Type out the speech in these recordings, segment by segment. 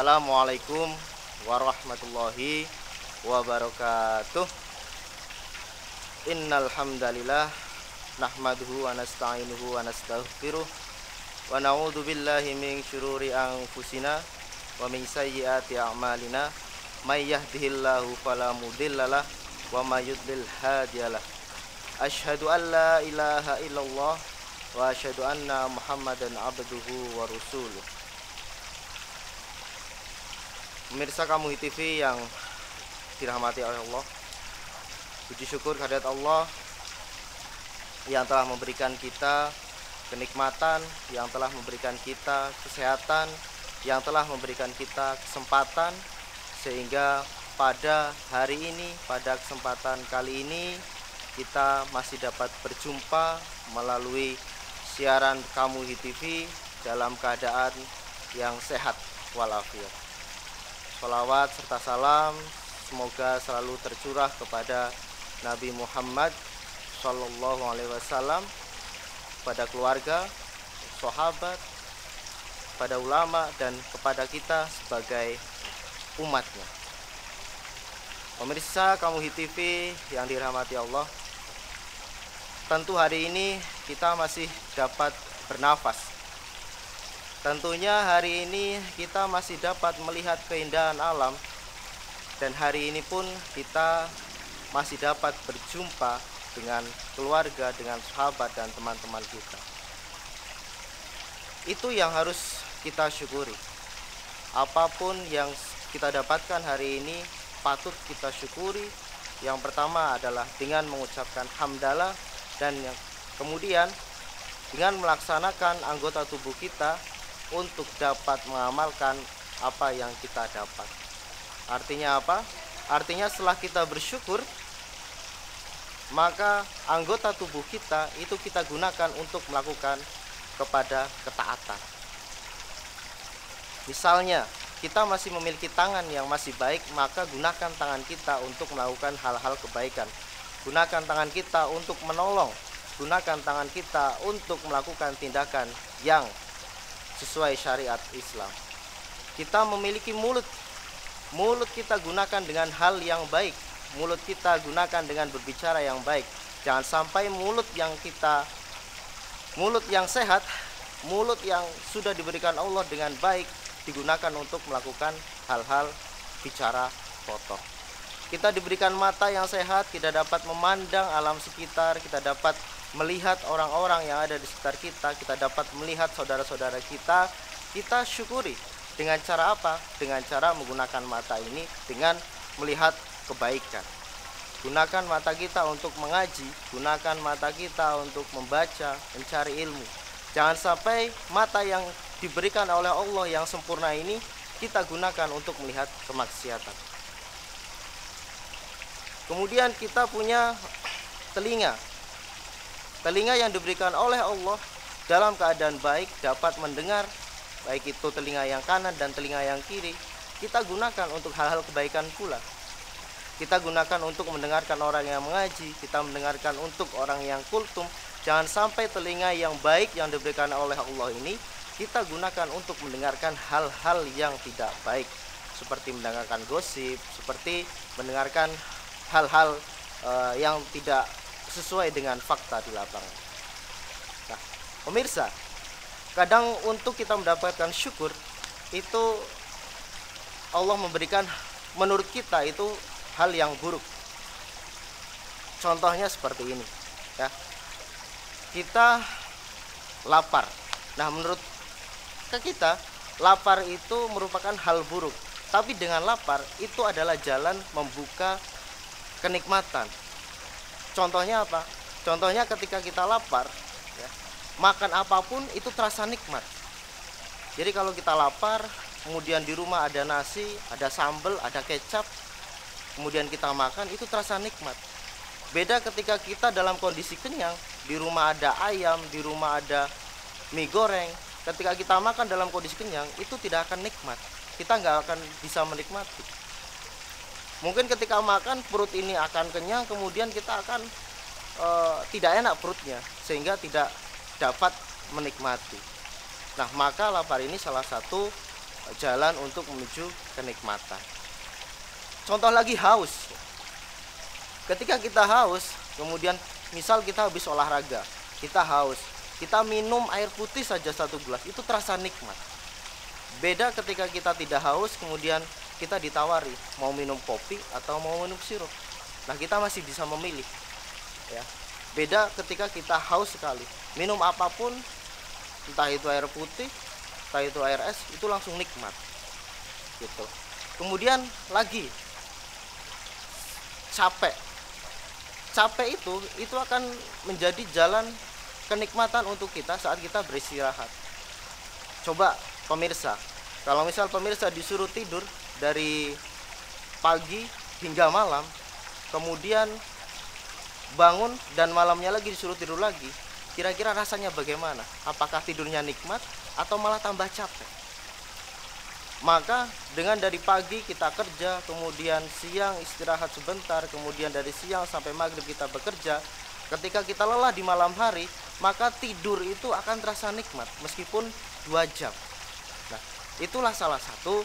Assalamualaikum warahmatullahi wabarakatuh. Innal hamdalillah nahmaduhu wa nasta'inuhu wa nastaghfiruh wa na'udzu billahi min syururi anfusina wa min sayyiati a'malina. May yahdihillahu fala mudhillalah wa may yudlil hadiyalah. Asyhadu an la ilaha illallah wa asyhadu anna Muhammadan abduhu wa rasuluh. Pemirsa Kamuhi TV yang dirahmati oleh Allah, puji syukur kehadirat Allah yang telah memberikan kita kenikmatan, yang telah memberikan kita kesehatan, yang telah memberikan kita kesempatan, sehingga pada hari ini, pada kesempatan kali ini, kita masih dapat berjumpa melalui siaran Kamuhi TV dalam keadaan yang sehat walafiat. Sholawat serta salam semoga selalu tercurah kepada Nabi Muhammad Sallallahu Alaihi Wasallam, pada keluarga, sahabat, pada ulama, dan kepada kita sebagai umatnya. Pemirsa Kamuhi TV yang dirahmati Allah, tentu hari ini kita masih dapat bernafas. Tentunya hari ini kita masih dapat melihat keindahan alam, dan hari ini pun kita masih dapat berjumpa dengan keluarga, dengan sahabat dan teman-teman kita. Itu yang harus kita syukuri. Apapun yang kita dapatkan hari ini patut kita syukuri. Yang pertama adalah dengan mengucapkan hamdalah, dan yang kemudian dengan melaksanakan anggota tubuh kita untuk dapat mengamalkan apa yang kita dapat. Artinya apa? Artinya setelah kita bersyukur, maka anggota tubuh kita itu kita gunakan untuk melakukan kepada ketaatan. Misalnya, kita masih memiliki tangan yang masih baik, maka gunakan tangan kita untuk melakukan hal-hal kebaikan. Gunakan tangan kita untuk menolong, gunakan tangan kita untuk melakukan tindakan yang sesuai syariat Islam. Kita memiliki mulut. Mulut kita gunakan dengan hal yang baik. Mulut kita gunakan dengan berbicara yang baik. Jangan sampai mulut yang sehat, mulut yang sudah diberikan Allah dengan baik, digunakan untuk melakukan hal-hal bicara kotor. Kita diberikan mata yang sehat, kita dapat memandang alam sekitar, kita dapat melihat orang-orang yang ada di sekitar kita, kita dapat melihat saudara-saudara kita. Kita syukuri dengan cara apa? Dengan cara menggunakan mata ini dengan melihat kebaikan. Gunakan mata kita untuk mengaji, gunakan mata kita untuk membaca, mencari ilmu. Jangan sampai mata yang diberikan oleh Allah yang sempurna ini kita gunakan untuk melihat kemaksiatan. Kemudian kita punya telinga. Telinga yang diberikan oleh Allah dalam keadaan baik dapat mendengar, baik itu telinga yang kanan dan telinga yang kiri. Kita gunakan untuk hal-hal kebaikan pula. Kita gunakan untuk mendengarkan orang yang mengaji, kita mendengarkan untuk orang yang kultum. Jangan sampai telinga yang baik yang diberikan oleh Allah ini kita gunakan untuk mendengarkan hal-hal yang tidak baik, seperti mendengarkan gosip, seperti mendengarkan hal-hal yang tidak sesuai dengan fakta di lapangan. Nah, pemirsa, kadang untuk kita mendapatkan syukur itu Allah memberikan menurut kita itu hal yang buruk. Contohnya seperti ini, ya. Kita lapar. Nah, menurut kita lapar itu merupakan hal buruk. Tapi dengan lapar itu adalah jalan membuka kenikmatan. Contohnya apa? Contohnya ketika kita lapar, ya, makan apapun itu terasa nikmat. Jadi kalau kita lapar, kemudian di rumah ada nasi, ada sambal, ada kecap, kemudian kita makan, itu terasa nikmat. Beda ketika kita dalam kondisi kenyang, di rumah ada ayam, di rumah ada mie goreng. Ketika kita makan dalam kondisi kenyang, itu tidak akan nikmat. Kita nggak akan bisa menikmati. Mungkin ketika makan perut ini akan kenyang, kemudian kita akan tidak enak perutnya, sehingga tidak dapat menikmati. Nah, maka lapar ini salah satu jalan untuk menuju kenikmatan. Contoh lagi haus. Ketika kita haus, kemudian misal kita habis olahraga, kita haus, kita minum air putih saja 1 gelas, itu terasa nikmat. Beda ketika kita tidak haus, kemudian kita ditawari mau minum kopi atau mau minum sirup. Nah, kita masih bisa memilih, ya. Beda ketika kita haus sekali, minum apapun, entah itu air putih, entah itu air es, itu langsung nikmat, gitu. Kemudian lagi capek itu akan menjadi jalan kenikmatan untuk kita saat kita beristirahat. Coba pemirsa, kalau misal pemirsa disuruh tidur dari pagi hingga malam, kemudian bangun dan malamnya lagi disuruh tidur lagi, kira-kira rasanya bagaimana? Apakah tidurnya nikmat atau malah tambah capek? Maka dengan dari pagi kita kerja, kemudian siang istirahat sebentar, kemudian dari siang sampai maghrib kita bekerja, ketika kita lelah di malam hari, maka tidur itu akan terasa nikmat meskipun 2 jam. Nah, itulah salah satu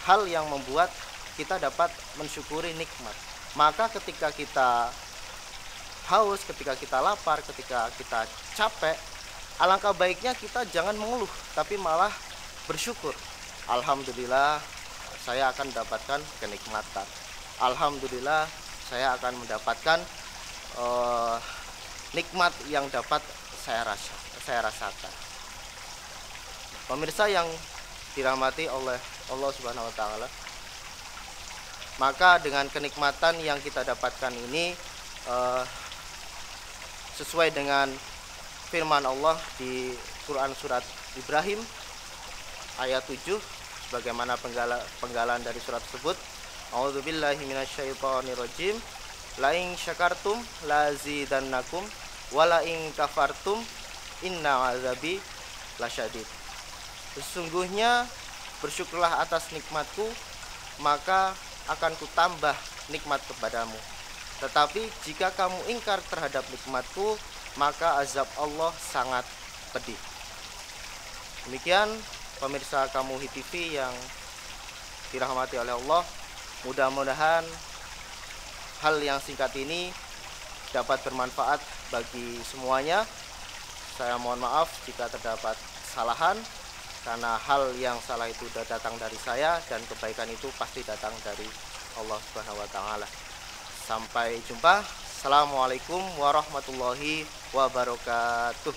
hal yang membuat kita dapat mensyukuri nikmat. Maka ketika kita haus, ketika kita lapar, ketika kita capek, alangkah baiknya kita jangan mengeluh, tapi malah bersyukur. Alhamdulillah, saya akan mendapatkan kenikmatan. Alhamdulillah, saya akan mendapatkan nikmat yang dapat saya rasakan. Pemirsa yang dirahmati oleh Allah Subhanahu wa taala, maka dengan kenikmatan yang kita dapatkan ini sesuai dengan firman Allah di Quran surat Ibrahim ayat 7, sebagaimana penggalan dari surat tersebut. A'udzubillahi minasyaitonirrajim. La in syakartum lazidannakum wa la in kafartum inna azabi lasyadid. Sesungguhnya bersyukurlah atas nikmatku, maka akan kutambah nikmat kepadamu. Tetapi jika kamu ingkar terhadap nikmatku, maka azab Allah sangat pedih. Demikian pemirsa Kamuhi TV yang dirahmati oleh Allah, mudah-mudahan hal yang singkat ini dapat bermanfaat bagi semuanya. Saya mohon maaf jika terdapat kesalahan, karena hal yang salah itu sudah datang dari saya dan kebaikan itu pasti datang dari Allah Subhanahu wa taala. Sampai jumpa. Assalamualaikum warahmatullahi wabarakatuh.